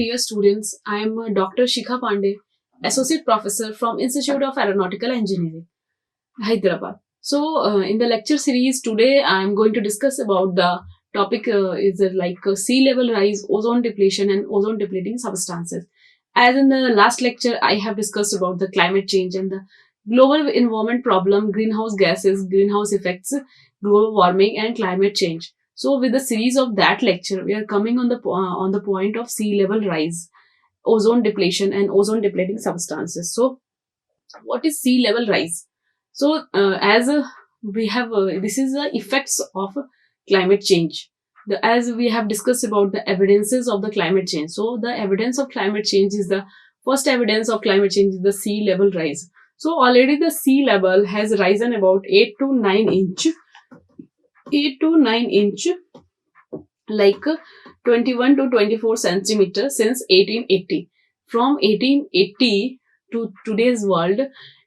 dear students. I am Dr. Shikha Pandey, Associate Professor from Institute of Aeronautical Engineering, Hyderabad. So, in the lecture series today, I am going to discuss about the topic sea level rise, ozone depletion, and ozone depleting substances. As in the last lecture, I have discussed about the climate change and the global environment problem, greenhouse gases, greenhouse effects, global warming, and climate change. So, with the series of that lecture, we are coming on the point of sea level rise, ozone depletion, and ozone depleting substances. So, what is sea level rise? So, we have this is the effects of climate change. As we have discussed about the evidences of the climate change. So, the evidence of climate change is the first evidence of climate change is the sea level rise. So, already the sea level has risen about 8 to 9 inch, like 21 to 24 centimeters since 1880. From 1880 to today's world,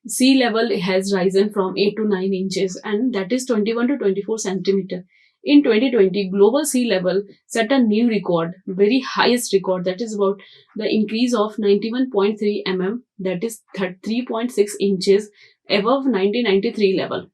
sea level has risen from 8 to 9 inches, and that is 21 to 24 centimeter. In 2020, global sea level set a new record, very highest record, that is about the increase of 91.3 mm, that is 3.6 inches above 1993 level.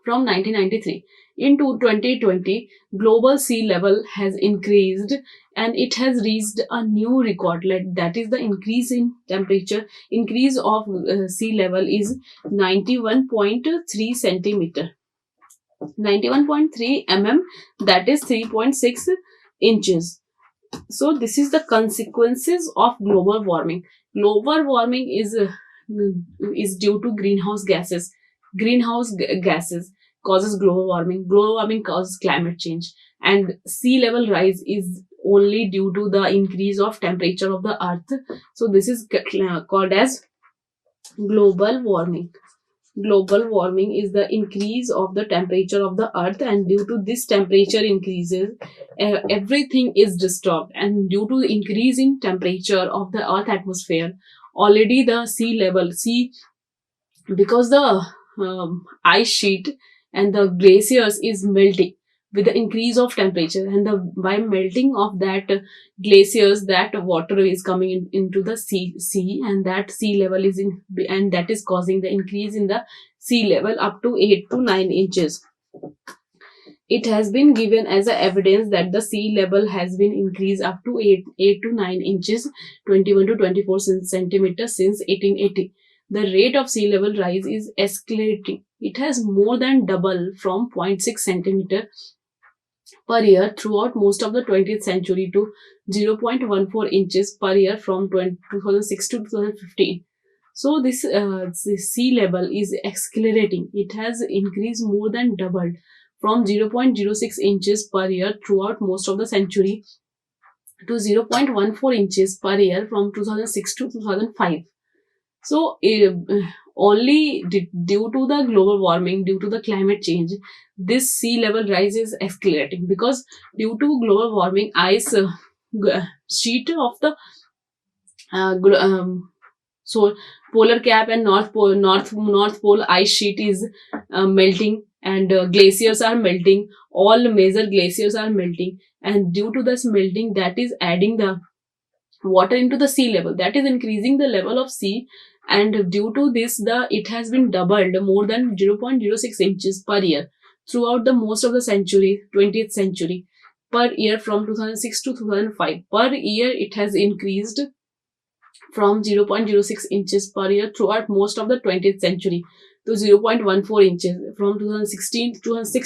From 1993 into 2020, global sea level has increased and it has reached a new record, that is the increase in temperature. Increase of sea level is 91.3 centimeter, 91.3 mm, that is 3.6 inches. So this is the consequences of global warming. Global warming is due to greenhouse gases. Greenhouse gases causes global warming. Global warming causes climate change, and sea level rise is only due to the increase of temperature of the earth. So this is called as global warming. Global warming is the increase of the temperature of the earth, and due to this temperature increases, everything is disturbed, and due to increase in temperature of the earth atmosphere, already the because the ice sheet and the glaciers is melting with the increase of temperature, and by melting of that glaciers, that water is coming into the sea, and that sea level is and that is causing the increase in the sea level up to 8 to 9 inches. It has been given as a evidence that the sea level has been increased up to 8 to 9 inches, 21 to 24 centimeters since 1880. The rate of sea level rise is escalating. It has more than doubled from 0.6 centimeter per year throughout most of the 20th century to 0.14 inches per year from 2006 to 2015. So this sea level is accelerating. It has increased more than doubled from 0.06 inches per year throughout most of the century to 0.14 inches per year from 2006 to 2005. So, only due to the global warming, due to the climate change, this sea level rise is escalating, because due to global warming, ice sheet of the so polar cap and north pole ice sheet is melting, and glaciers are melting. All major glaciers are melting, and due to this melting, that is adding the water into the sea level, that is increasing the level of sea, and due to this it has been doubled more than 0.06 inches per year throughout the most of the 20th century per year from 2006 to 2005. Per year it has increased from 0.06 inches per year throughout most of the 20th century to 0.14 inches from 2006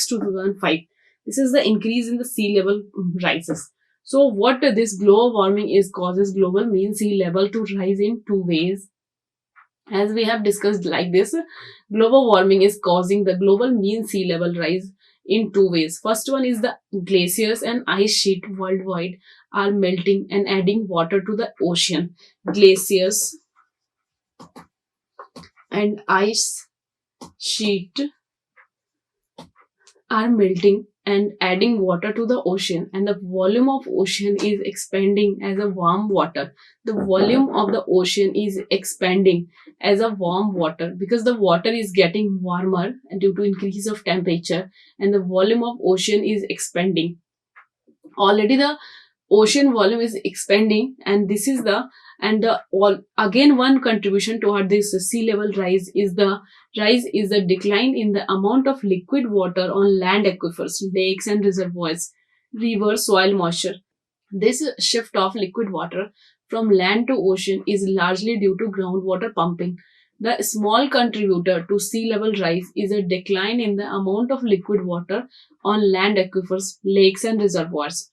to 2005. This is the increase in the sea level rises. So what this global warming is causes global mean sea level to rise in two ways. As we have discussed like this, global warming is causing the global mean sea level rise in two ways. First one is the glaciers and ice sheet worldwide are melting and adding water to the ocean. Glaciers and ice sheet are melting and adding water to the ocean, and the volume of ocean is expanding as a warm water. The volume of the ocean is expanding as a warm water because the water is getting warmer due to increase of temperature, and the volume of ocean is expanding. Already the ocean volume is expanding, and this is the all again one contribution toward this sea level rise is the decline in the amount of liquid water on land aquifers, lakes and reservoirs, rivers, soil moisture. This shift of liquid water from land to ocean is largely due to groundwater pumping. The small contributor to sea level rise is a decline in the amount of liquid water on land aquifers, lakes and reservoirs,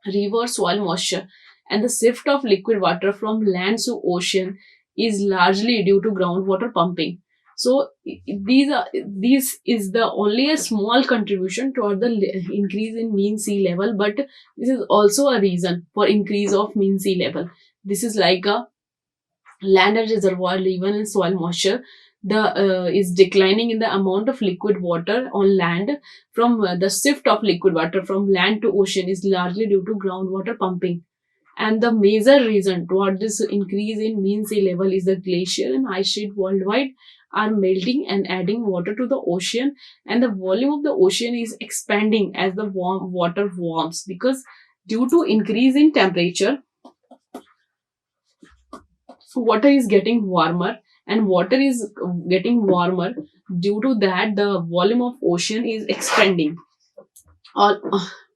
river soil moisture, and the shift of liquid water from land to ocean is largely due to groundwater pumping. So these is the only a small contribution toward the increase in mean sea level, but this is also a reason for increase of mean sea level. This is like a land and reservoir, river and soil moisture the is declining in the amount of liquid water on land from the shift of liquid water from land to ocean is largely due to groundwater pumping. And the major reason toward this increase in mean sea level is the glacier and ice sheet worldwide are melting and adding water to the ocean, and the volume of the ocean is expanding as the water warms, because due to increase in temperature, so water is getting warmer, and water is getting warmer. Due to that, the volume of ocean is expanding. Or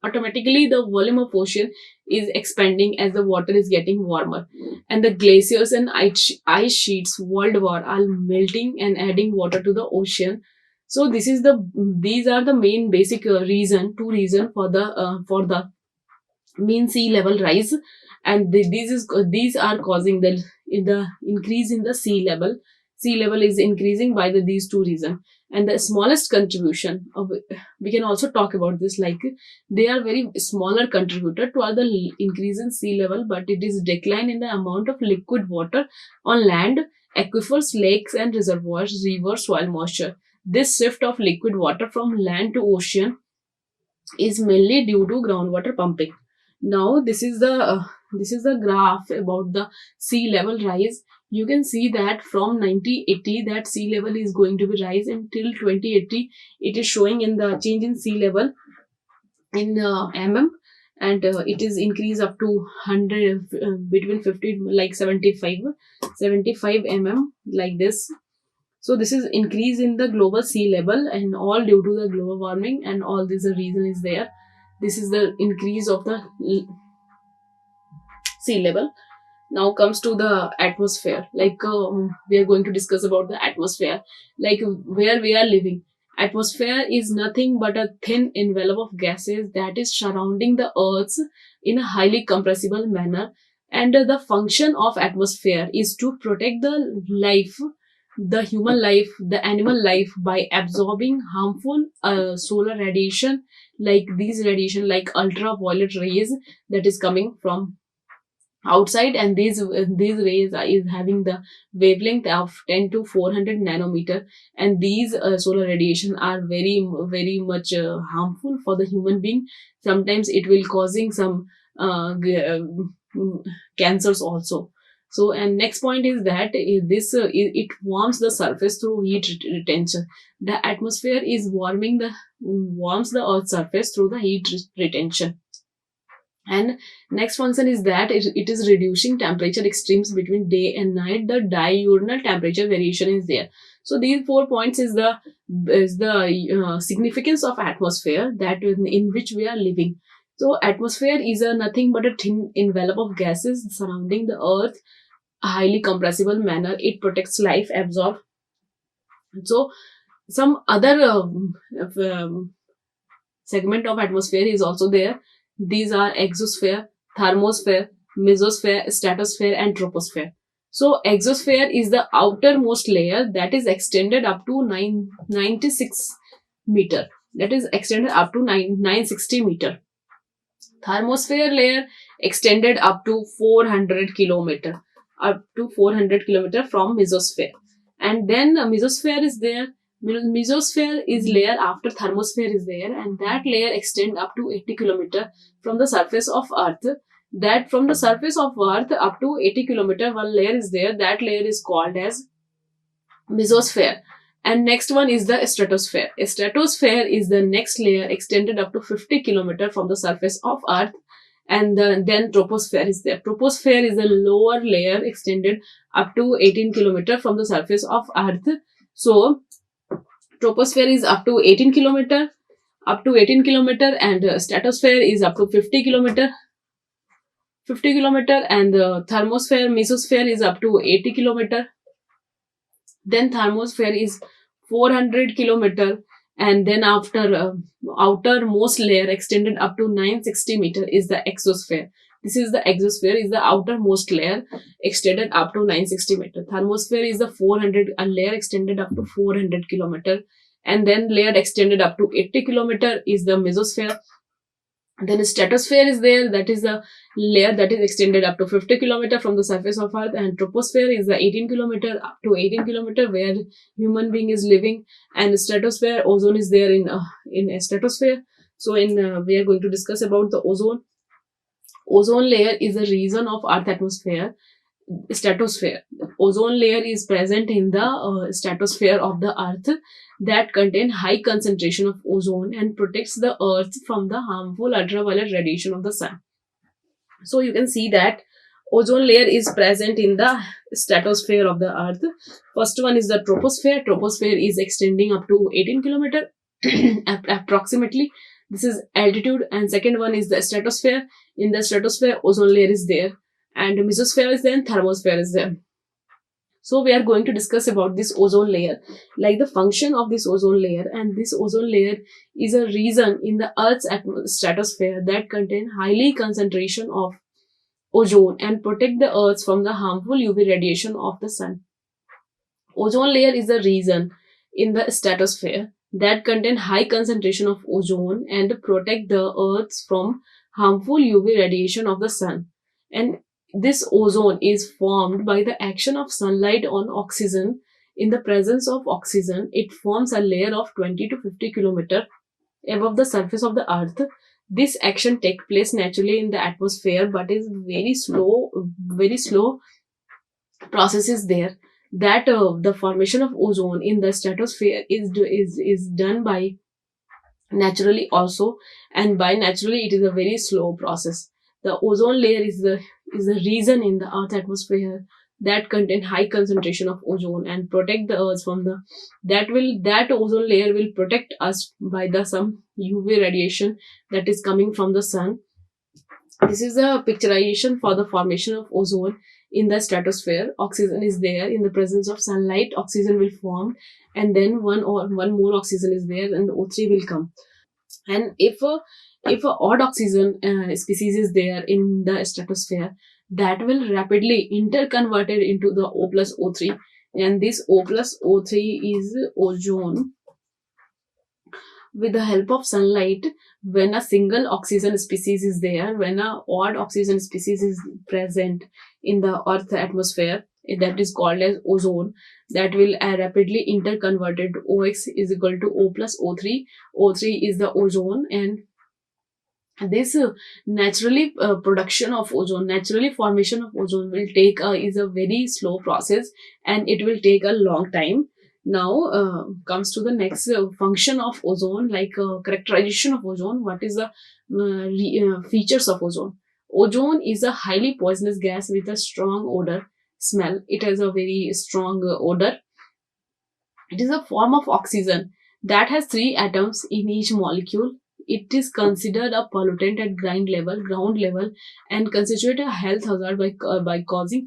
automatically, the volume of ocean is expanding as the water is getting warmer, and the glaciers and ice sheets worldwide are melting and adding water to the ocean. So these are the main basic two reason for the mean sea level rise, and these are causing the increase in the sea level. Sea level is increasing by these two reasons. And the smallest contribution of, we can also talk about this, like they are very smaller contributor to the increase in sea level, but it is decline in the amount of liquid water on land, aquifers, lakes and reservoirs, river soil moisture. This shift of liquid water from land to ocean is mainly due to groundwater pumping. Now this is the graph about the sea level rise. You can see that from 1980 that sea level is going to be rise until 2080. It is showing in the change in sea level in mm, and it is increase up to 100 between 50 like 75 mm like this. So this is increase in the global sea level and all due to the global warming, and all this reason is there. This is the increase of the sea level. Now comes to the atmosphere. Like we are going to discuss about the atmosphere, like where we are living. Atmosphere is nothing but a thin envelope of gases that is surrounding the earth in a highly compressible manner, and the function of atmosphere is to protect the life, the human life, the animal life, by absorbing harmful solar radiation, like these radiation like ultraviolet rays that is coming from outside, and these rays is having the wavelength of 10 to 400 nanometer, and these solar radiation are very much harmful for the human being. Sometimes it will causing some cancers also. So, and next point is that it warms the surface through heat retention. The atmosphere is warms the earth's surface through the heat retention. And next function is that it is reducing temperature extremes between day and night. The diurnal temperature variation is there. So these 4 points is the significance of atmosphere that in which we are living. So atmosphere is a nothing but a thin envelope of gases surrounding the earth, a highly compressible manner. It protects life, absorb. So some other segment of atmosphere is also there. These are exosphere, thermosphere, mesosphere, stratosphere and troposphere. So exosphere is the outermost layer that is extended up to 96 meter. That is extended up to 960 meter. Thermosphere layer extended up to 400 kilometer. Up to 400 kilometer from mesosphere. And then mesosphere is there. Mesosphere is layer after thermosphere is there, and that layer extend up to 80 kilometer from the surface of earth. That from the surface of earth up to 80 kilometer one layer is there. That layer is called as mesosphere. And next one is the stratosphere. Stratosphere is the next layer extended up to 50 kilometer from the surface of earth, and then troposphere is there. Troposphere is a lower layer extended up to 18 kilometer from the surface of Earth. So troposphere is up to 18 kilometer, and stratosphere is up to 50 kilometer, and the thermosphere, mesosphere is up to 80 kilometer. Then thermosphere is 400 kilometer, and then after outermost layer extended up to 960 meter is the exosphere. This is the exosphere, is the outermost layer extended up to 960 meter. Thermosphere is the 400, a layer extended up to 400 kilometer, and then layer extended up to 80 kilometer is the mesosphere. Then stratosphere is there, that is the layer that is extended up to 50 kilometer from the surface of Earth, and troposphere is the 18 kilometer up to 18 kilometer where human being is living, and stratosphere, ozone is there in a stratosphere. So we are going to discuss about the ozone. Ozone layer is the region of Earth atmosphere, stratosphere. Ozone layer is present in the stratosphere of the Earth that contain high concentration of ozone and protects the Earth from the harmful ultraviolet radiation of the sun. So you can see that ozone layer is present in the stratosphere of the Earth. First one is the troposphere. Troposphere is extending up to 18 kilometer approximately. This is altitude. And second one is the stratosphere. In the stratosphere, ozone layer is there, and mesosphere is there, and thermosphere is there. So we are going to discuss about this ozone layer, like the function of this ozone layer. And this ozone layer is a region in the Earth's stratosphere that contain highly concentration of ozone and protect the Earth from the harmful UV radiation of the sun. Ozone layer is a region in the stratosphere that contain high concentration of ozone and protect the Earth from harmful UV radiation of the sun. And this ozone is formed by the action of sunlight on oxygen. In the presence of oxygen, it forms a layer of 20 to 50 kilometer above the surface of the Earth. This action takes place naturally in the atmosphere, but is very slow process is there. That the formation of ozone in the stratosphere is done by naturally also, and by naturally it is a very slow process. The ozone layer is the region in the Earth atmosphere that contain high concentration of ozone and protect the Earth from the that ozone layer will protect us by the some UV radiation that is coming from the sun. This is a picturization for the formation of ozone in the stratosphere. Oxygen is there. In the presence of sunlight, oxygen will form, and then one more oxygen is there, and O3 will come. And if a odd oxygen species is there in the stratosphere, that will rapidly interconverted into the O plus O3, and this O plus O3 is ozone. With the help of sunlight, when a single oxygen species is there, when a odd oxygen species is present in the Earth atmosphere, that is called as ozone, that will rapidly interconverted. OX is equal to O plus O3. O3 is the ozone, and this naturally production of ozone, naturally formation of ozone will take is a very slow process, and it will take a long time. Now comes to the next function of ozone, like characterization of ozone. What is the features of ozone? Ozone is a highly poisonous gas with a strong odor, smell. It has a very strong odor. It is a form of oxygen that has 3 atoms in each molecule. It is considered a pollutant at ground level, and constitute a health hazard by causing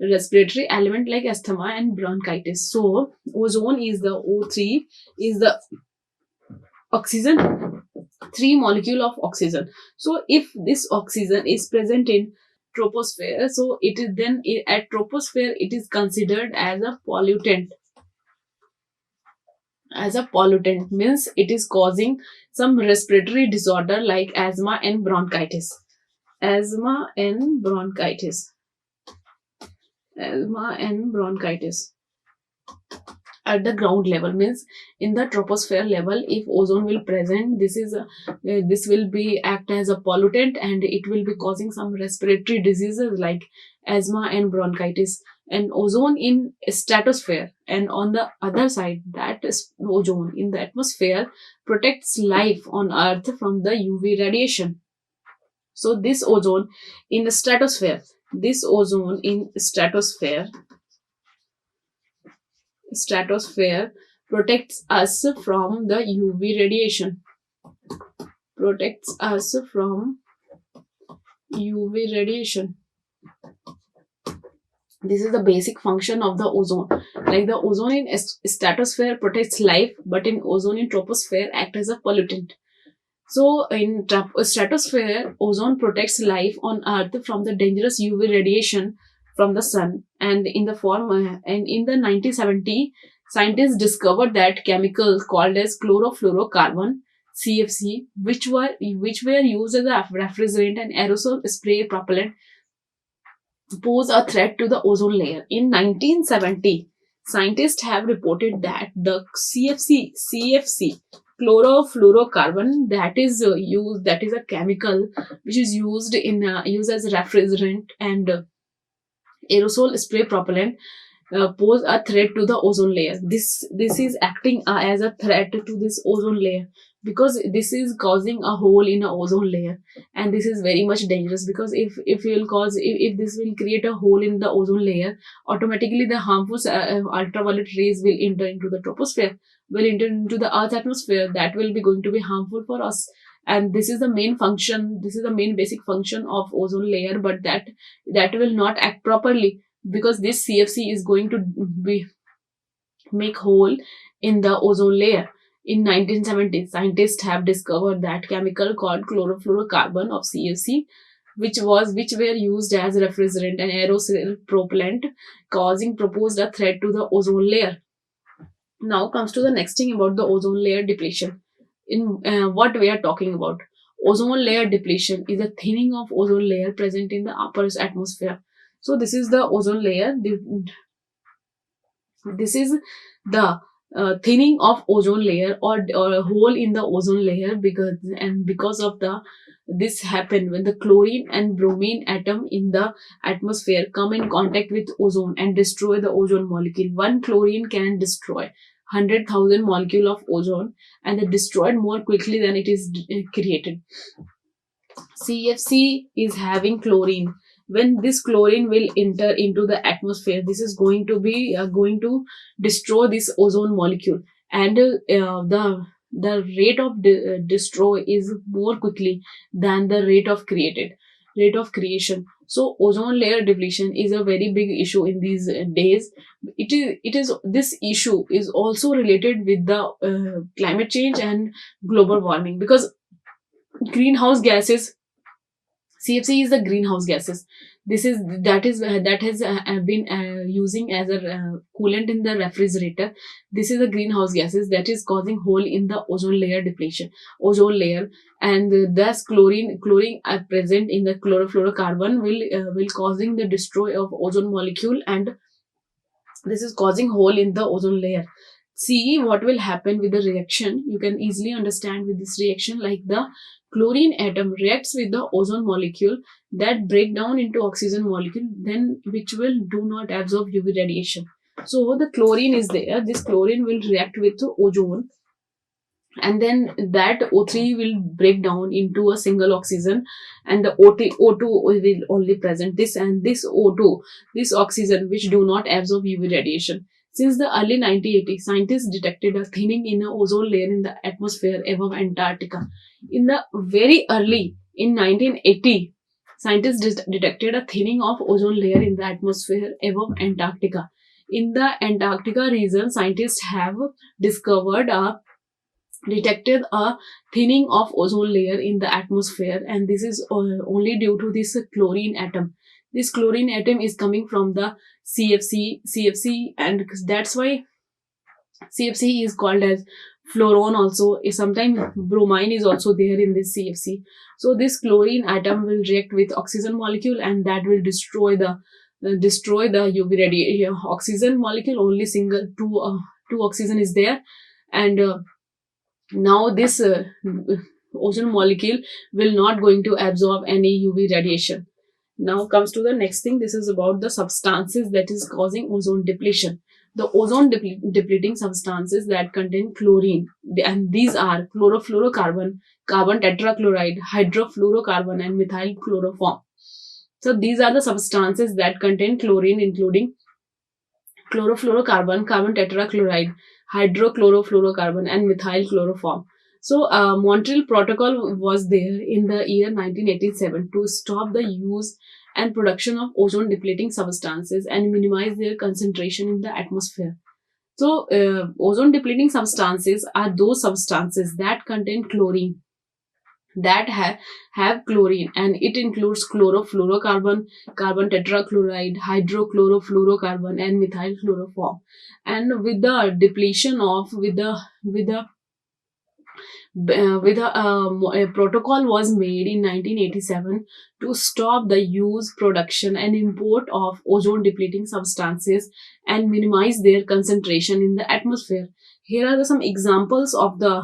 respiratory element like asthma and bronchitis. So ozone is the O3 is the oxygen, 3 molecule of oxygen. So if this oxygen is present in troposphere, so it is then at troposphere it is considered as a pollutant. As a pollutant means it is causing some respiratory disorder like asthma and bronchitis. Asthma and bronchitis. Asthma and bronchitis. At the ground level means in the troposphere level, if ozone will present, this will be act as a pollutant, and it will be causing some respiratory diseases like asthma and bronchitis. And ozone in stratosphere, and on the other side, that is ozone in the atmosphere protects life on Earth from the UV radiation. So this ozone in the stratosphere, this ozone in stratosphere protects us from the UV radiation. Protects us from UV radiation. This is the basic function of the ozone. Like the ozone in stratosphere protects life, but in ozone in troposphere act as a pollutant. So in stratosphere, ozone protects life on Earth from the dangerous UV radiation from the sun. And in the 1970, scientists discovered that chemicals called as chlorofluorocarbon (CFC), which were used as a refrigerant and aerosol spray propellant, pose a threat to the ozone layer. In 1970, scientists have reported that the CFC, chlorofluorocarbon, that is a chemical which is used as a refrigerant and aerosol spray propellant, pose a threat to the ozone layer. This is acting as a threat to this ozone layer, because this is causing a hole in the ozone layer, and this is very much dangerous, because if this will create a hole in the ozone layer, automatically the harmful ultraviolet rays will enter into the troposphere, will enter into the Earth's atmosphere. That will be going to be harmful for us. And this is the main function, this is the main basic function of ozone layer, but that will not act properly, because this CFC is going to be make hole in the ozone layer. In 1970, scientists have discovered that chemical called chlorofluorocarbon of CFC, which were used as refrigerant and aerosol propellant, causing proposed a threat to the ozone layer. Now comes to the next thing about the ozone layer depletion. In what we are talking about, ozone layer depletion is a thinning of ozone layer present in the upper atmosphere. So this is the ozone layer. This is the thinning of ozone layer, or a hole in the ozone layer, because of this happen when the chlorine and bromine atom in the atmosphere come in contact with ozone and destroy the ozone molecule. One chlorine can destroy 100,000 molecule of ozone, and they destroyed more quickly than it is created. CFC is having chlorine. When this chlorine will enter into the atmosphere, this is going to destroy this ozone molecule, and the rate of destroy is more quickly than the rate of creation. So ozone layer depletion is a very big issue in these days. This issue is also related with the climate change and global warming, because greenhouse gases, CFC is the greenhouse gases. That has been using as a coolant in the refrigerator. This is the greenhouse gases that is causing hole in the ozone layer depletion, ozone layer, and thus chlorine present in the chlorofluorocarbon will causing the destroy of ozone molecule, and this is causing hole in the ozone layer. See what will happen with the reaction. You can easily understand with this reaction, like the chlorine atom reacts with the ozone molecule, that break down into oxygen molecule, then which will do not absorb UV radiation. So the chlorine is there. This chlorine will react with the ozone, and then that O3 will break down into a single oxygen, and the O2 will only present this, and this O2, this oxygen which do not absorb UV radiation. Since the early 1980s, scientists detected a thinning in the ozone layer in the atmosphere above Antarctica. In the very early, in 1980, scientists detected a thinning of ozone layer in the atmosphere above Antarctica. In the Antarctica region, scientists have detected a thinning of ozone layer in the atmosphere, and this is only due to this chlorine atom. This chlorine atom is coming from the CFC, and that's why CFC is called as fluorone also. Sometimes bromine is also there in this CFC. So this chlorine atom will react with oxygen molecule, and that will destroy the UV radiation. Oxygen molecule, only single two oxygen is there, and now this ozone molecule will not going to absorb any UV radiation. Now comes to the next thing. This is about the substances that is causing ozone depletion. the ozone depleting substances that contain chlorine, and these are chlorofluorocarbon, carbon tetrachloride, hydrofluorocarbon, and methyl chloroform. So these are the substances that contain chlorine, including chlorofluorocarbon, carbon tetrachloride, hydrochlorofluorocarbon, and methyl chloroform. So, Montreal Protocol was there in the year 1987 to stop the use and production of ozone depleting substances and minimize their concentration in the atmosphere. So, ozone depleting substances are those substances that contain chlorine, that have chlorine, and it includes chlorofluorocarbon, carbon tetrachloride, hydrochlorofluorocarbon, and methyl chloroform. And with the depletion of a protocol was made in 1987 to stop the use, production, and import of ozone depleting substances and minimize their concentration in the atmosphere. Here are some examples of the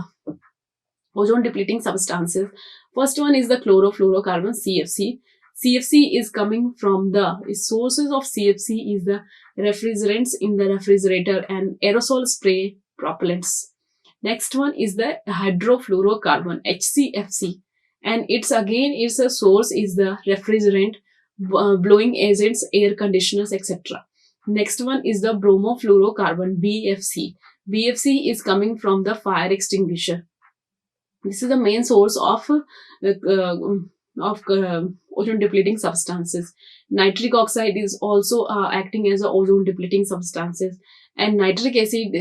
ozone depleting substances. First one is the chlorofluorocarbon, CFC. CFC is coming from the sources of CFC is the refrigerants in the refrigerator and aerosol spray propellants. Next one is the hydrofluorocarbon, HCFC, and its a source is the refrigerant, blowing agents, air conditioners, etc. Next one is the bromofluorocarbon, BFC. BFC is coming from the fire extinguisher. This is the main source of ozone depleting substances. Nitric oxide is also acting as a ozone depleting substances, and nitric acid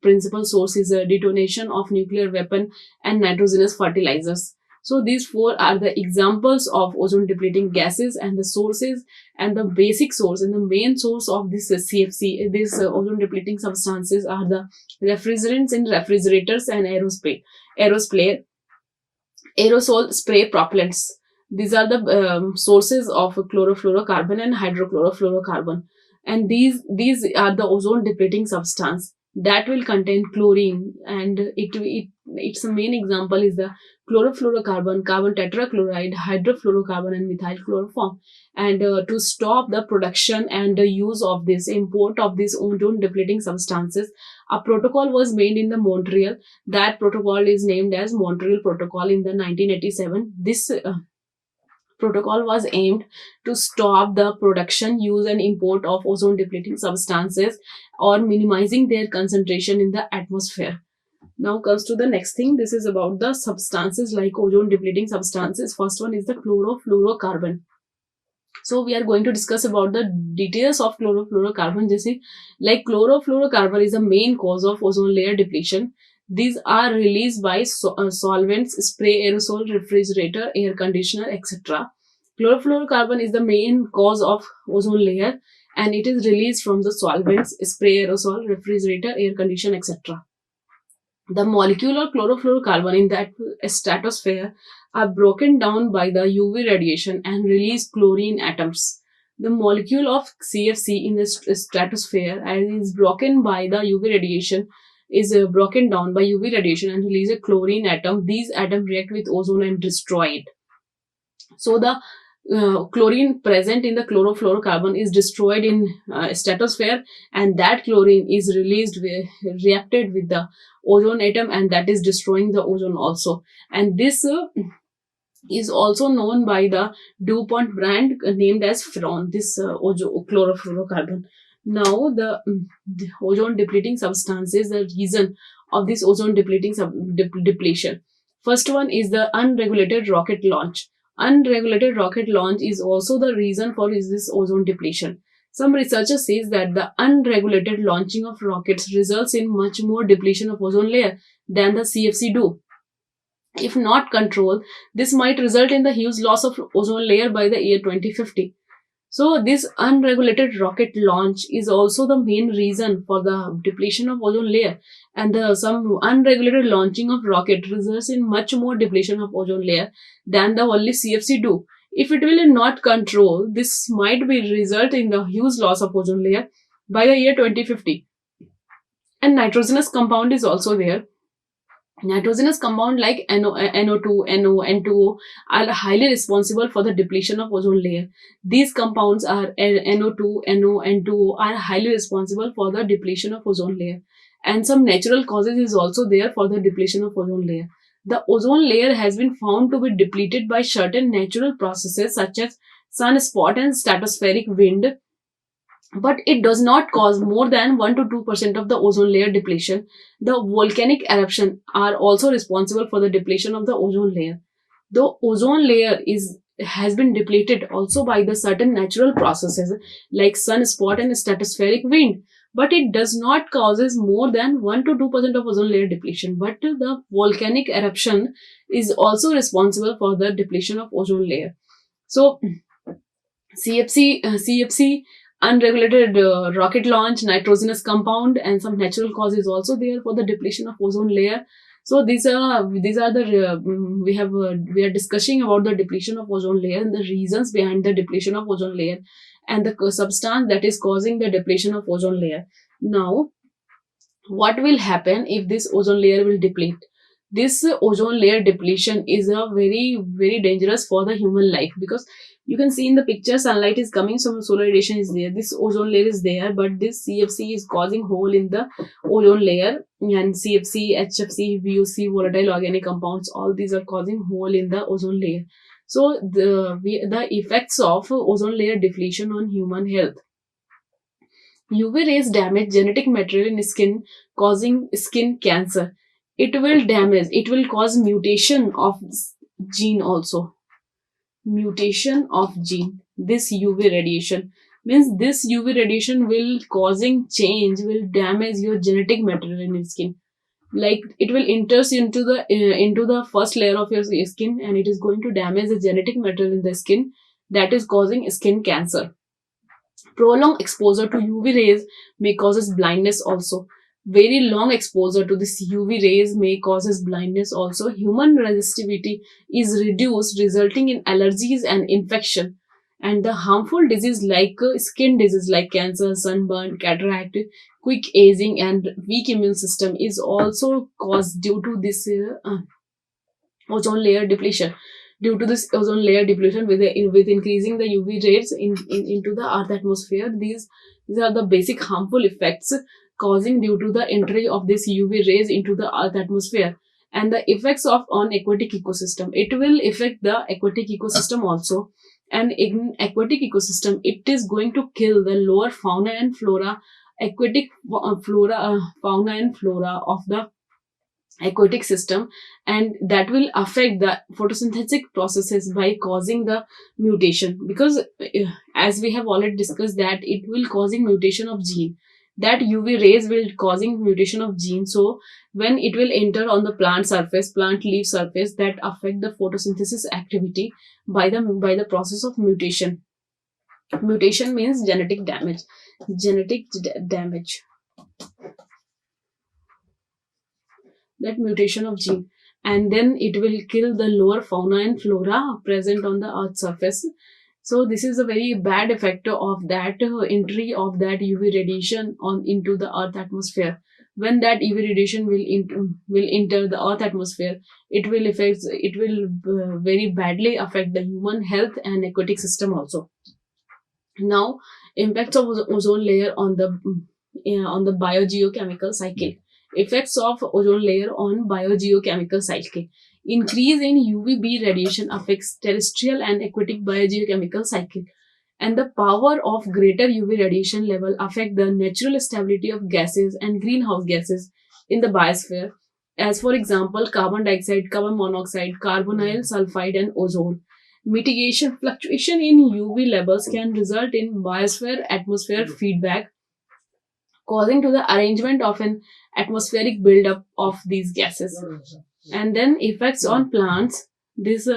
principal source is a detonation of nuclear weapon and nitrogenous fertilizers. So these four are the examples of ozone depleting gases and the sources, and the basic source and the main source of this CFC, these ozone depleting substances, are the refrigerants in refrigerators and aerosol spray propellants. These are the sources of chlorofluorocarbon and hydrochlorofluorocarbon, and these are the ozone depleting substance that will contain chlorine, and its main example is the chlorofluorocarbon, carbon tetrachloride, hydrofluorocarbon, and methyl chloroform. And to stop the production and the use of this import of these ozone depleting substances, a protocol was made in the Montreal. That protocol is named as Montreal Protocol in the 1987. This protocol was aimed to stop the production, use, and import of ozone depleting substances or minimizing their concentration in the atmosphere. Now comes to the next thing. This is about the substances like ozone depleting substances. First one is the chlorofluorocarbon. So we are going to discuss about the details of chlorofluorocarbon. Like chlorofluorocarbon is the main cause of ozone layer depletion. These are released by solvents, spray, aerosol, refrigerator, air conditioner, etc. Chlorofluorocarbon is the main cause of ozone layer, and it is released from the solvents, spray, aerosol, refrigerator, air conditioner, etc. The molecule of chlorofluorocarbon in the stratosphere are broken down by the UV radiation and release chlorine atoms. The molecule of CFC in the stratosphere is broken by the UV radiation, broken down by UV radiation and release a chlorine atom. These atoms react with ozone and destroy it. So the chlorine present in the chlorofluorocarbon is destroyed in stratosphere, and that chlorine is reacted with the ozone atom, and that is destroying the ozone also. And this is also known by the DuPont brand named as Freon, this chlorofluorocarbon. Now the ozone depleting substances, the reason of this ozone depleting depletion. First one is the unregulated rocket launch. Unregulated rocket launch is also the reason for this ozone depletion. Some researchers say that the unregulated launching of rockets results in much more depletion of ozone layer than the CFC do. If not controlled, this might result in the huge loss of ozone layer by the year 2050. So this unregulated rocket launch is also the main reason for the depletion of ozone layer, and some unregulated launching of rocket results in much more depletion of ozone layer than the only CFC do. If it will not control, this might be result in the huge loss of ozone layer by the year 2050. And nitrogenous compound is also there. Nitrogenous compound like NO2, NO, N2O are highly responsible for the depletion of ozone layer. These compounds are NO2, NO, N2O are highly responsible for the depletion of ozone layer. And some natural causes is also there for the depletion of ozone layer. The ozone layer has been found to be depleted by certain natural processes such as sunspot and stratospheric wind, but it does not cause more than 1 to 2% of the ozone layer depletion. The volcanic eruption are also responsible for the depletion of the ozone layer. The ozone layer has been depleted also by the certain natural processes like sunspot and stratospheric wind, but it does not causes more than 1 to 2% of ozone layer depletion. But the volcanic eruption is also responsible for the depletion of ozone layer. So CFC, unregulated rocket launch, nitrogenous compound, and some natural cause is also there for the depletion of ozone layer. So these are the we are discussing about the depletion of ozone layer and the reasons behind the depletion of ozone layer and the substance that is causing the depletion of ozone layer. Now, what will happen if this ozone layer will deplete? This ozone layer depletion is a very dangerous for the human life, because you can see in the picture sunlight is coming, so solar radiation is there, this ozone layer is there, but this CFC is causing hole in the ozone layer, and CFC, HFC, VOC, volatile organic compounds, all these are causing hole in the ozone layer. So the effects of ozone layer depletion on human health. UV rays damage genetic material in skin, causing skin cancer. It will cause mutation of gene also. Mutation of gene. This UV radiation means this UV radiation will causing change, will damage your genetic material in your skin. Like it will enter into the first layer of your skin, and it is going to damage the genetic material in the skin, that is causing skin cancer. Prolonged exposure to UV rays may causes blindness also. Very long exposure to this UV rays may causes blindness also. Human resistivity is reduced, resulting in allergies and infection. And the harmful disease like skin disease like cancer, sunburn, cataract, quick aging, and weak immune system is also caused due to this ozone layer depletion. Due to this ozone layer depletion, with increasing the UV rays into the earth atmosphere, these are the basic harmful effects causing due to the entry of this UV rays into the earth atmosphere. And the effects of on aquatic ecosystem, it will affect the aquatic ecosystem also. And in aquatic ecosystem, it is going to kill the lower fauna and flora, aquatic fauna and flora of the aquatic system, and that will affect the photosynthetic processes by causing the mutation, because as we have already discussed that it will causing mutation of gene, that UV rays will causing mutation of gene. So when it will enter on the plant leaf surface, that affect the photosynthesis activity by the process of mutation. Mutation means genetic damage. That mutation of gene, and then it will kill the lower fauna and flora present on the earth's surface. So this is a very bad effect of that entry of that UV radiation on into the earth atmosphere. When that UV radiation will enter the earth atmosphere, it will very badly affect the human health and aquatic system also. Now, impacts of ozone layer on the biogeochemical cycle. Effects of ozone layer on biogeochemical cycle. Increase in UVB radiation affects terrestrial and aquatic biogeochemical cycle, and the power of greater UV radiation level affect the natural stability of gases and greenhouse gases in the biosphere, as for example carbon dioxide, carbon monoxide, carbonyl sulfide, and ozone. Mitigation: fluctuation in UV levels can result in biosphere atmosphere feedback, causing to the arrangement of an atmospheric buildup of these gases. And then effects on plants. This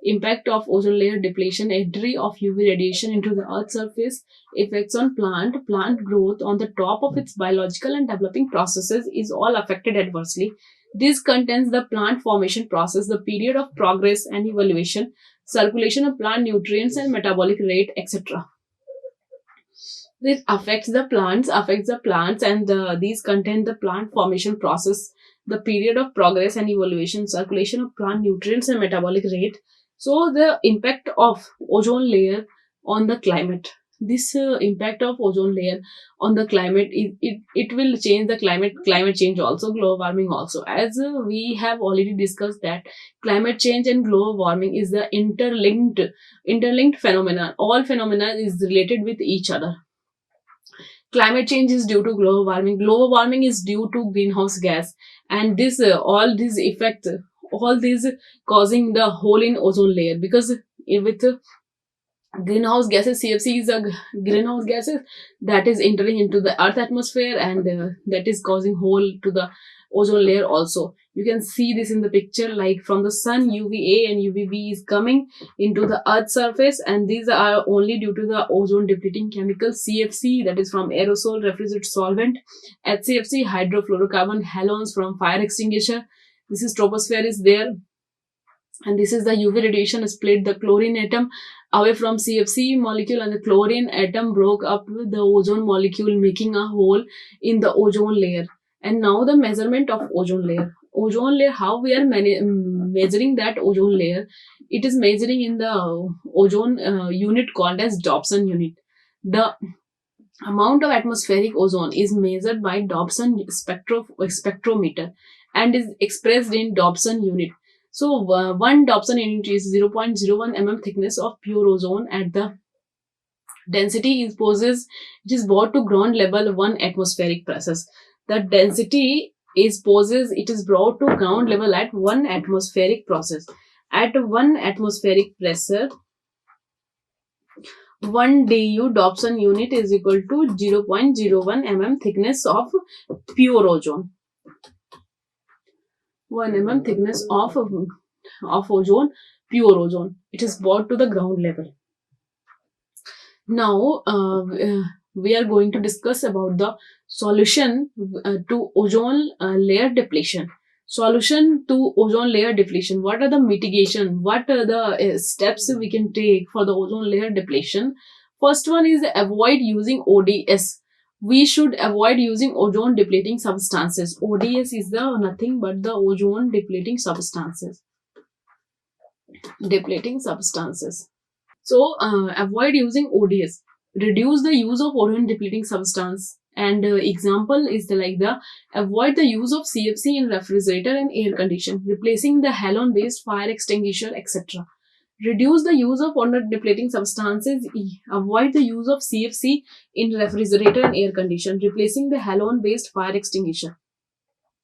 impact of ozone layer depletion, entry of UV radiation into the earth's surface, effects on plant growth on the top of its biological and developing processes is all affected adversely. This contains the plant formation process, the period of progress and evaluation, circulation of plant nutrients and metabolic rate, etc. It affects the plants, and these contain the plant formation process, the period of progress and evolution, circulation of plant nutrients and metabolic rate. So the impact of ozone layer on the climate. This impact of ozone layer on the climate, it will change the climate change also, global warming also. As we have already discussed that climate change and global warming is the interlinked phenomena. All phenomena is related with each other. Climate change is due to global warming. Global warming is due to greenhouse gas, and this all these effects, all these causing the hole in ozone layer, because with greenhouse gases, CFC is a greenhouse gases that is entering into the earth atmosphere, and that is causing hole to the ozone layer also. You can see this in the picture, like from the sun, UVA and UVB is coming into the earth surface, and these are only due to the ozone depleting chemicals. CFC, that is from aerosol refrigerant solvent. HCFC, hydrofluorocarbon halogens from fire extinguisher. This is troposphere is there, and this is the UV radiation split the chlorine atom away from CFC molecule, and the chlorine atom broke up with the ozone molecule, making a hole in the ozone layer. And now the measurement of ozone layer. Ozone layer, how we are measuring that ozone layer? It is measuring in the ozone unit called as Dobson unit. The amount of atmospheric ozone is measured by Dobson spectrometer and is expressed in Dobson unit. So, 1 Dobson unit is 0.01 mm thickness of pure ozone at the density it is brought to ground level 1 atmospheric pressures. The density it is brought to ground level at 1 atmospheric process. At 1 atmospheric pressure, 1 DU Dobson unit is equal to 0.01 mm thickness of pure ozone. 1 mm thickness of ozone, pure ozone. It is brought to the ground level. Now, we are going to discuss about the solution to ozone layer depletion. Solution to ozone layer depletion. What are the mitigation? What are the steps we can take for the ozone layer depletion? First one is avoid using ODS. We should avoid using ozone depleting substances. ODS is the nothing but the ozone depleting substances. Depleting substances. So, avoid using ODS. Reduce the use of ozone depleting substance. And example is avoid the use of CFC in refrigerator and air condition, replacing the halon based fire extinguisher, etc. Reduce the use of ozone depleting substances. Avoid the use of CFC in refrigerator and air condition, replacing the halon based fire extinguisher.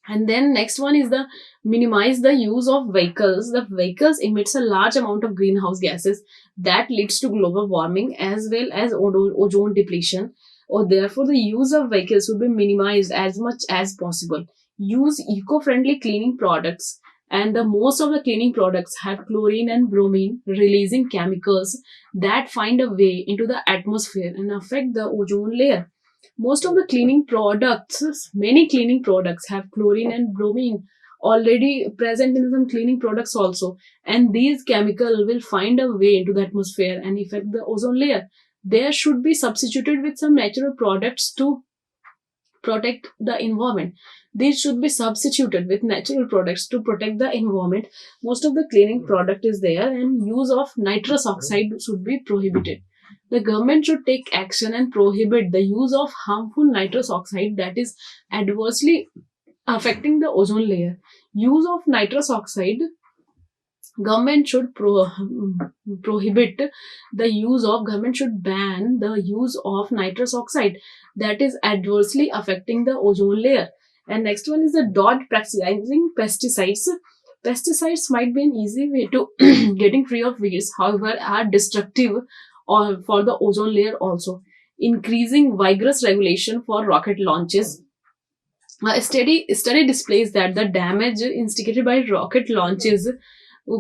And then next one is the minimize the use of vehicles. The vehicles emits a large amount of greenhouse gases that leads to global warming as well as ozone depletion. Or therefore, the use of vehicles should be minimized as much as possible. Use eco-friendly cleaning products, and the most of the cleaning products have chlorine and bromine releasing chemicals that find a way into the atmosphere and affect the ozone layer. Most of the many cleaning products have chlorine and bromine already present in some cleaning products also, and these chemicals will find a way into the atmosphere and affect the ozone layer. They should be substituted with some natural products to protect the environment. These should be substituted with natural products to protect the environment. Most of the cleaning product is there, and use of nitrous oxide should be prohibited. The government should take action and prohibit the use of harmful nitrous oxide that is adversely affecting the ozone layer. Use of nitrous oxide, government should government should ban the use of nitrous oxide that is adversely affecting the ozone layer. And next one is the dot practicing pesticides. Pesticides might be an easy way to getting free of weeds, however are destructive or for the ozone layer also. Increasing vigorous regulation for rocket launches. A study displays that the damage instigated by rocket launches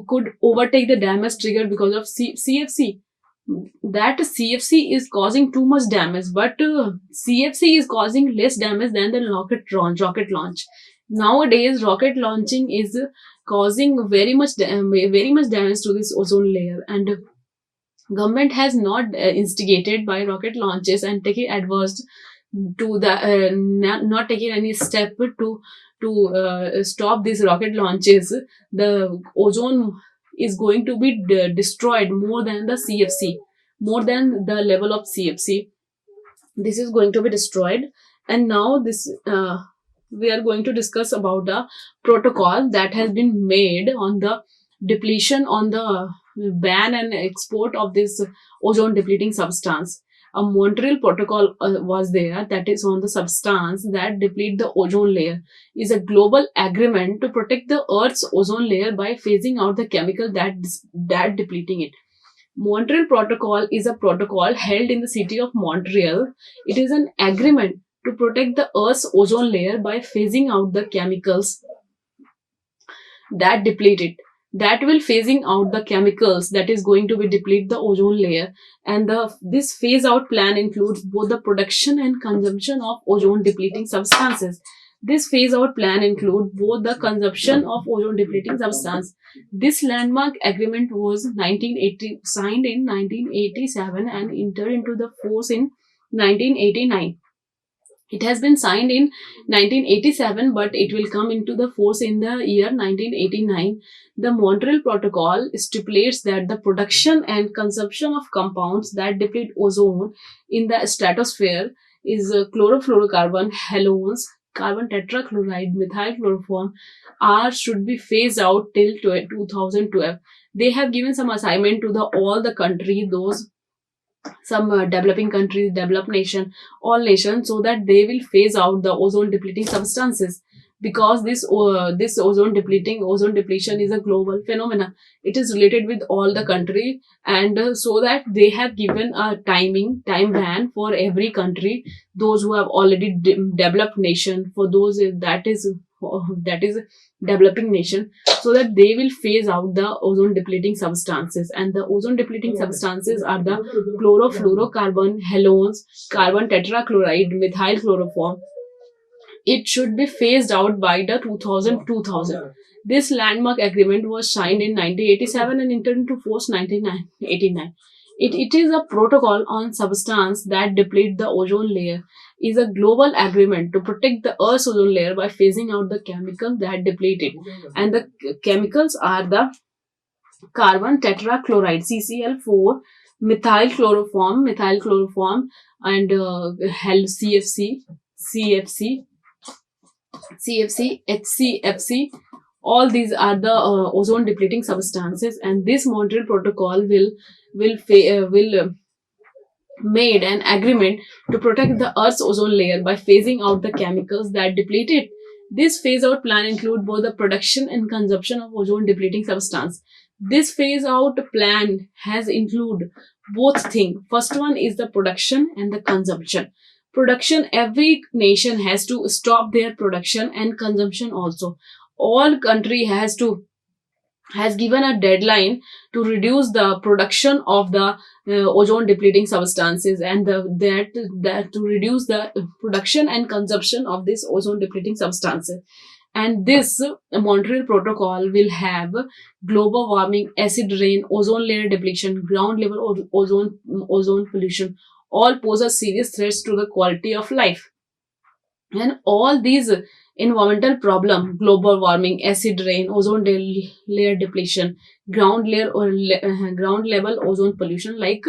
could overtake the damage triggered because of CFC. That CFC is causing too much damage, but CFC is causing less damage than the rocket launch. Nowadays, rocket launching is causing very much damage to this ozone layer, and Government has not instigated by rocket launches and taken adverse to the not taking any step to stop these rocket launches. The ozone is going to be destroyed more than the CFC, more than the level of CFC. This is going to be destroyed. And now this we are going to discuss about the protocol that has been made on the depletion, on the ban and export of this ozone depleting substance. A Montreal Protocol was there, that is on the substance that deplete the ozone layer. Is a global agreement to protect the Earth's ozone layer by phasing out the chemical that depleting it. Montreal Protocol is a protocol held in the city of Montreal. It is an agreement to protect the Earth's ozone layer by phasing out the chemicals that deplete it. That will phasing out the chemicals that is going to be deplete the ozone layer. And this phase out plan includes both the production and consumption of ozone depleting substances. This phase out plan includes both the consumption of ozone depleting substance. This landmark agreement was signed in 1987 and entered into the force in 1989. It has been signed in 1987, but it will come into the force in the year 1989. The Montreal Protocol stipulates that the production and consumption of compounds that deplete ozone in the stratosphere is chlorofluorocarbon, halogens, carbon tetrachloride, methyl chloroform should be phased out till 2012. They have given some assignment to all the country, those some developing countries, developed nation, all nations, so that they will phase out the ozone depleting substances, because this ozone depletion is a global phenomena. It is related with all the country, and so that they have given a time ban for every country, those who have already developed nation, for those that is developing nation, so that they will phase out the ozone depleting substances. And the ozone depleting substances are the chlorofluorocarbon, halogens, carbon tetrachloride, methyl chloroform. It should be phased out by the 2000. This landmark agreement was signed in 1987 and entered into force 1989. It is a protocol on substance that deplete the ozone layer. Is a global agreement to protect the Earth's ozone layer by phasing out the chemicals that deplete it. And the chemicals are the carbon tetrachloride (CCl4), methyl chloroform, and CFC, HCFC. All these are the ozone depleting substances, and this Montreal Protocol will made an agreement to protect the Earth's ozone layer by phasing out the chemicals that deplete it. This phase out plan includes both the production and consumption of ozone depleting substance. This phase out plan has include both things. First one is the production and the consumption. Production, every nation has to stop their production, and consumption also. All country has given a deadline to reduce the production of the ozone depleting substances, and that to reduce the production and consumption of this ozone depleting substances. And this Montreal Protocol will have global warming, acid rain, ozone layer depletion, ground level ozone pollution, all pose a serious threats to the quality of life. And all these environmental problem, global warming, acid rain, layer depletion, ground level ozone pollution, like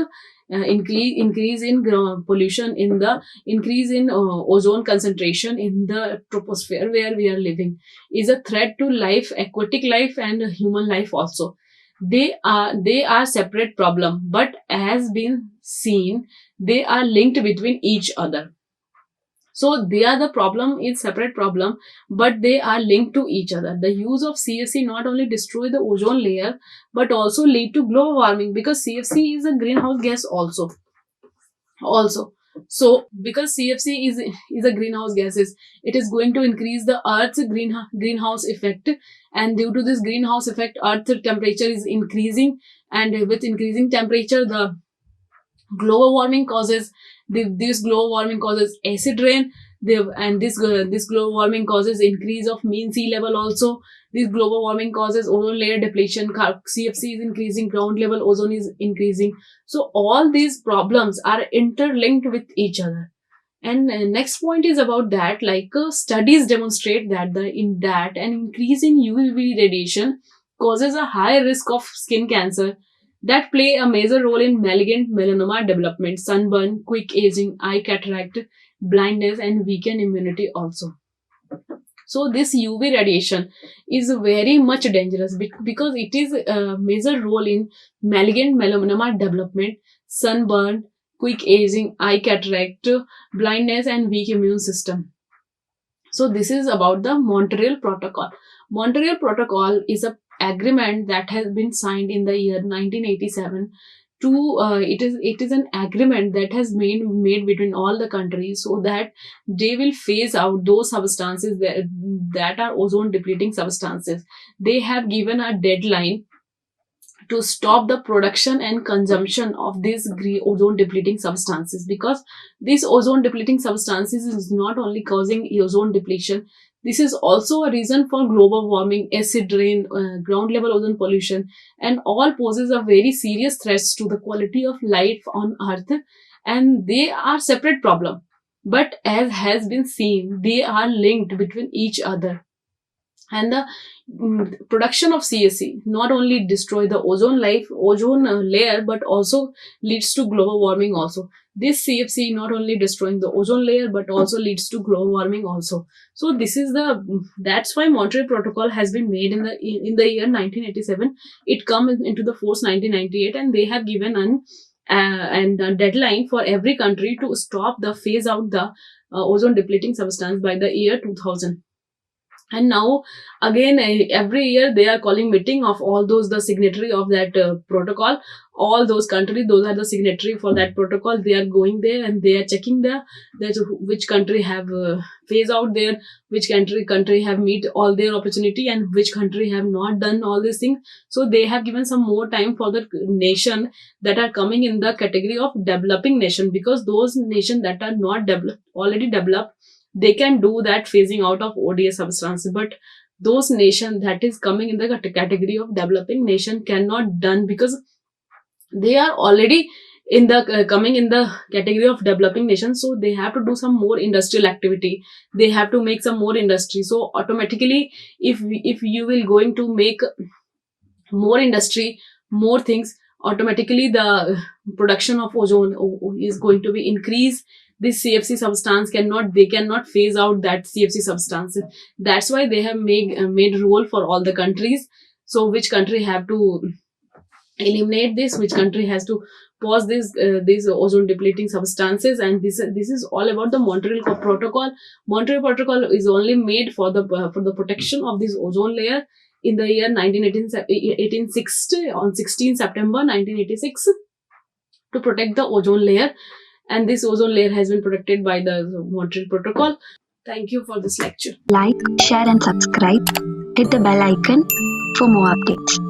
increase in pollution, in the increase in ozone concentration in the troposphere where we are living, is a threat to life, aquatic life and human life also. They are separate problem, but as been seen, they are linked between each other. So they are the problem is separate problem, but they are linked to each other. The use of CFC not only destroy the ozone layer, but also lead to global warming, because CFC is a greenhouse gas also. So because CFC is a greenhouse gases, it is going to increase the Earth's greenhouse effect, and due to this greenhouse effect, Earth's temperature is increasing, and with increasing temperature, the global warming causes this global warming causes acid rain, and this global warming causes increase of mean sea level also. This global warming causes ozone layer depletion, CFC is increasing, ground level ozone is increasing. So all these problems are interlinked with each other. And next point is about that, like studies demonstrate that an increase in UVB radiation causes a high risk of skin cancer that play a major role in malignant melanoma development, sunburn, quick aging, eye cataract, blindness, and weakened immunity also. So this UV radiation is very much dangerous because it is a major role in malignant melanoma development, sunburn, quick aging, eye cataract, blindness, and weak immune system. So this is about the Montreal Protocol. Montreal Protocol is a agreement that has been signed in the year 1987 to it is an agreement that has made between all the countries so that they will phase out those substances that are ozone depleting substances. They have given a deadline to stop the production and consumption of these ozone depleting substances, because these ozone depleting substances is not only causing ozone depletion, this is also a reason for global warming, acid rain, ground level ozone pollution, and all poses a very serious threats to the quality of life on earth, and they are separate problem, but as has been seen, they are linked between each other. And the production of CFC not only destroy the ozone layer but also leads to global warming also. This CFC not only destroying the ozone layer but also leads to global warming also. So that's why Montreal Protocol has been made in the year 1987. It comes into the force 1998, and they have given a deadline for every country to stop the phase out the ozone depleting substance by the year 2000. And now again every year they are calling meeting of all those the signatory of that protocol. All those countries, those are the signatory for that protocol, they are going there and they are checking that which country have phased out there, which country have meet all their opportunity, and which country have not done all these things. So they have given some more time for the nation that are coming in the category of developing nation, because those nations that are not already developed, they can do that phasing out of ODS substances, but those nations that is coming in the category of developing nation cannot done, because they are already in the coming in the category of developing nation. So they have to do some more industrial activity, they have to make some more industry. So automatically if you will going to make more industry, more things, automatically the production of ozone is going to be increased. This CFC substance cannot phase out that CFC substance. That's why they have made rule for all the countries. So which country have to eliminate this, which country has to pause these ozone depleting substances. And this is all about the Montreal Protocol. Montreal Protocol is only made for the protection of this ozone layer in the year 1860, on 16 September 1986, to protect the ozone layer. And this ozone layer has been protected by the Montreal Protocol. Thank you for this lecture. Like, share and subscribe. Hit the bell icon for more updates.